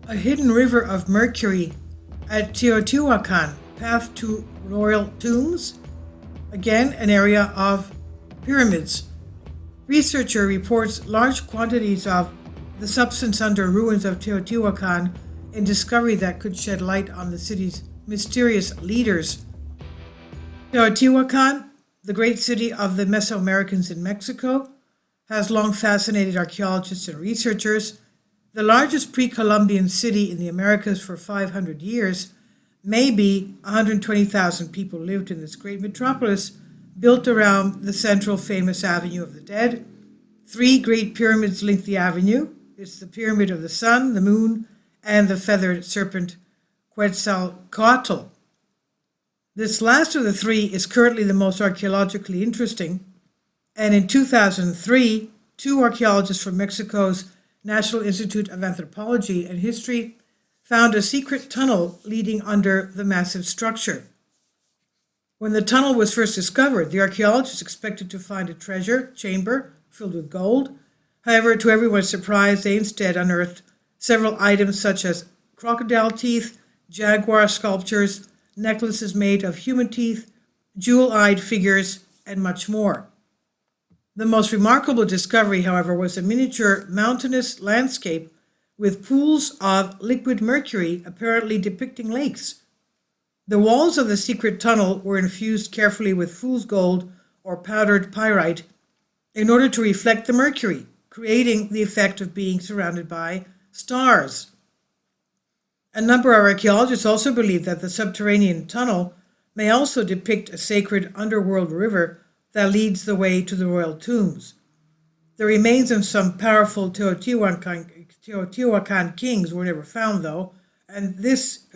A hidden river of Mercury at Teotihuacan, path to royal tombs. Again, an area of pyramids. Researcher reports large quantities of the substance under ruins of Teotihuacan in discovery that could shed light on the city's mysterious leaders. Teotihuacan, the great city of the Mesoamericans in Mexico, has long fascinated archaeologists and researchers. The largest pre-Columbian city in the Americas for 500 years, maybe 120,000 people lived in this great metropolis built around the central famous Avenue of the Dead. 3 great pyramids link the avenue. It's the Pyramid of the Sun, the Moon, and the feathered serpent Quetzalcoatl. This last of the 3 is currently the most archaeologically interesting, and in 2003, 2 archaeologists from Mexico's National Institute of Anthropology and History found a secret tunnel leading under the massive structure. When the tunnel was first discovered, the archaeologists expected to find a treasure chamber filled with gold. However, to everyone's surprise, they instead unearthed several items such as crocodile teeth, jaguar sculptures, necklaces made of human teeth, jewel-eyed figures, and much more. The most remarkable discovery, however, was a miniature mountainous landscape with pools of liquid mercury apparently depicting lakes. The walls of the secret tunnel were infused carefully with fool's gold or powdered pyrite in order to reflect the mercury, creating the effect of being surrounded by stars. A number of archaeologists also believe that the subterranean tunnel may also depict a sacred underworld river that leads the way to the royal tombs. The remains of some powerful Teotihuacan kings were never found, though, and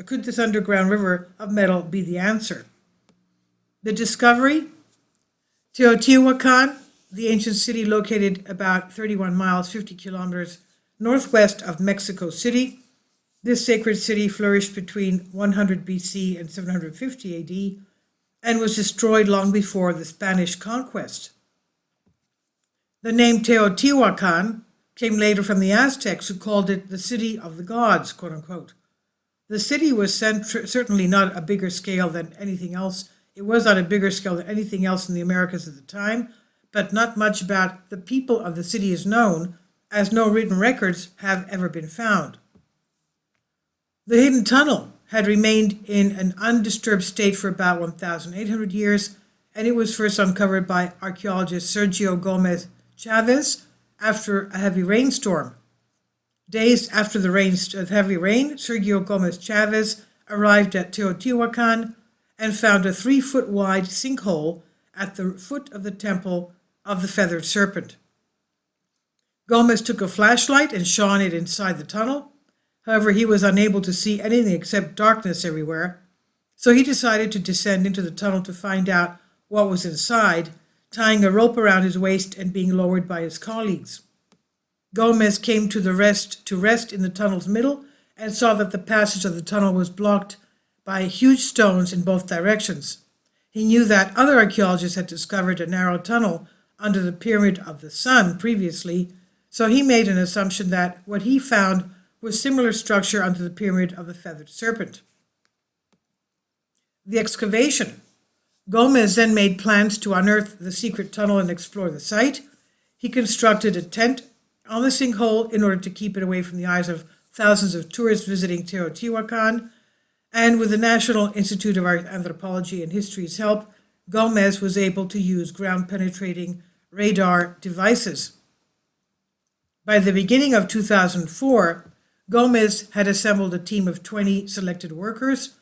could this underground river of metal be the answer? The discovery? Teotihuacan, the ancient city located about 31 miles, 50 kilometers northwest of Mexico City. This sacred city flourished between 100 BC and 750 AD and was destroyed long before the Spanish conquest. The name Teotihuacan came later from the Aztecs, who called it the city of the gods, quote unquote. The city was certainly not a bigger scale than anything else. It was on a bigger scale than anything else in the Americas at the time, but not much about the people of the city is known, as no written records have ever been found. The hidden tunnel had remained in an undisturbed state for about 1,800 years, and it was first uncovered by archaeologist Sergio Gomez Chavez after a heavy rainstorm. Days after the heavy rain, Sergio Gomez Chavez arrived at Teotihuacan and found a 3-foot wide sinkhole at the foot of the temple of the feathered serpent. Gomez took a flashlight and shone it inside the tunnel. However, he was unable to see anything except darkness everywhere, so he decided to descend into the tunnel to find out what was inside, tying a rope around his waist and being lowered by his colleagues. Gomez came to rest in the tunnel's middle and saw that the passage of the tunnel was blocked by huge stones in both directions. He knew that other archaeologists had discovered a narrow tunnel under the Pyramid of the Sun previously, so he made an assumption that what he found was similar structure under the Pyramid of the Feathered Serpent. The excavation. Gomez then made plans to unearth the secret tunnel and explore the site. He constructed a tent on the sinkhole in order to keep it away from the eyes of thousands of tourists visiting Teotihuacan, and with the National Institute of Anthropology and History's help, Gomez was able to use ground-penetrating radar devices. By the beginning of 2004, Gomez had assembled a team of 20 selected workers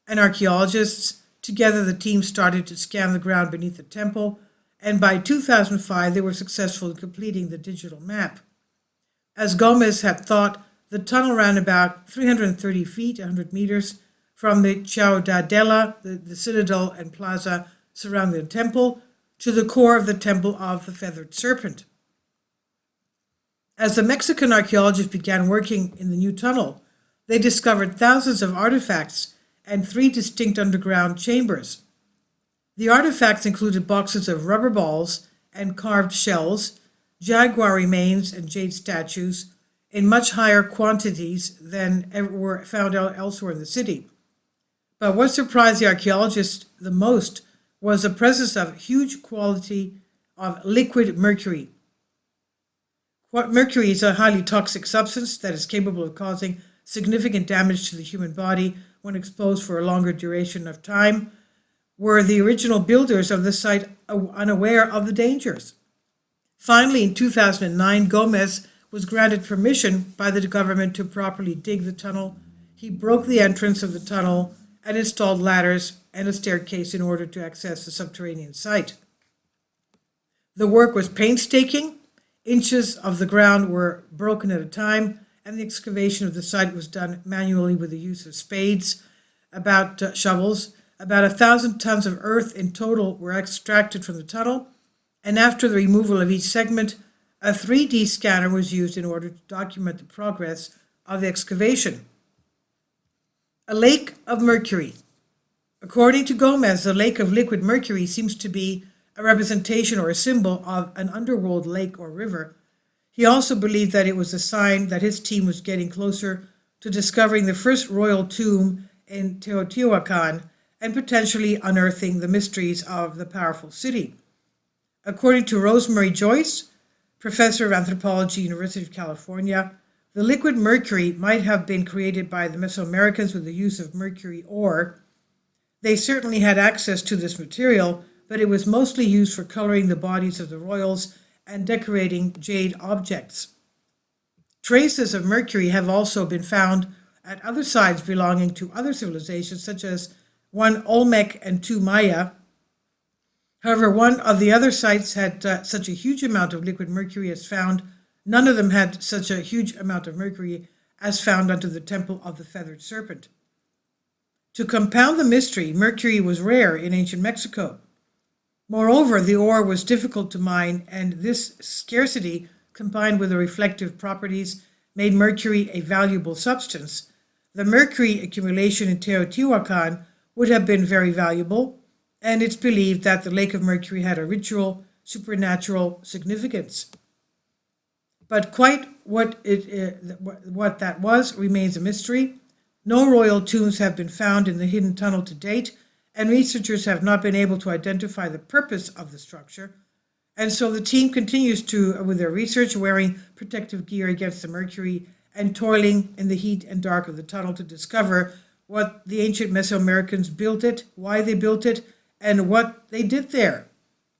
and archaeologists. Together, the team started to scan the ground beneath the temple, and by 2005, they were successful in completing the digital map. As Gomez had thought, the tunnel ran about 330 feet, 100 meters, from the Ciudadela, the citadel and plaza surrounding the temple, to the core of the temple of the feathered serpent. As the Mexican archaeologists began working in the new tunnel, they discovered thousands of artifacts and 3 distinct underground chambers. The artifacts included boxes of rubber balls and carved shells, jaguar remains and jade statues, in much higher quantities than ever were found elsewhere in the city. But what surprised the archaeologists the most was the presence of huge quantity of liquid mercury. Mercury is a highly toxic substance that is capable of causing significant damage to the human body when exposed for a longer duration of time. Were the original builders of the site unaware of the dangers? Finally, in 2009, Gomez was granted permission by the government to properly dig the tunnel. He broke the entrance of the tunnel and installed ladders and a staircase in order to access the subterranean site. The work was painstaking. Inches of the ground were broken at a time, and the excavation of the site was done manually with the use of spades, shovels. About 1,000 tons of earth in total were extracted from the tunnel, and after the removal of each segment, a 3D scanner was used in order to document the progress of the excavation. A lake of mercury. According to Gomez, the lake of liquid mercury seems to be a representation or a symbol of an underworld lake or river. He also believed that it was a sign that his team was getting closer to discovering the first royal tomb in Teotihuacan and potentially unearthing the mysteries of the powerful city. According to Rosemary Joyce, professor of anthropology, University of California, the liquid mercury might have been created by the Mesoamericans with the use of mercury ore. They certainly had access to this material, but it was mostly used for coloring the bodies of the royals and decorating jade objects. Traces of mercury have also been found at other sites belonging to other civilizations, such as one Olmec and two Maya. However, one of the other sites had such a huge amount of liquid mercury as found. None of them had such a huge amount of mercury as found under the Temple of the Feathered Serpent. To compound the mystery, mercury was rare in ancient Mexico. Moreover, the ore was difficult to mine, and this scarcity, combined with the reflective properties, made mercury a valuable substance. The mercury accumulation in Teotihuacan would have been very valuable, and it's believed that the Lake of Mercury had a ritual, supernatural significance. But quite what that was remains a mystery. No royal tombs have been found in the hidden tunnel to date, and researchers have not been able to identify the purpose of the structure. And so the team continues with their research, wearing protective gear against the mercury and toiling in the heat and dark of the tunnel to discover what the ancient Mesoamericans built it, why they built it, and what they did there.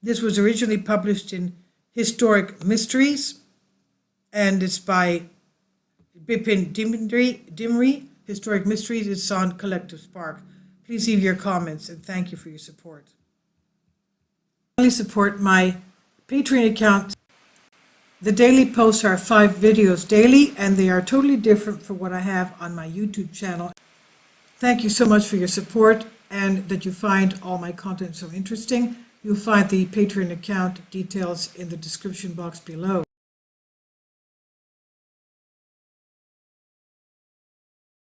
This was originally published in Historic Mysteries, and it's by Bipin Dimri. Historic Mysteries is on Collective Spark. Please leave your comments, and thank you for your support. Finally, support my Patreon account. The daily posts are 5 videos daily, and they are totally different from what I have on my YouTube channel. Thank you so much for your support, and that you find all my content so interesting. You'll find the Patreon account details in the description box below.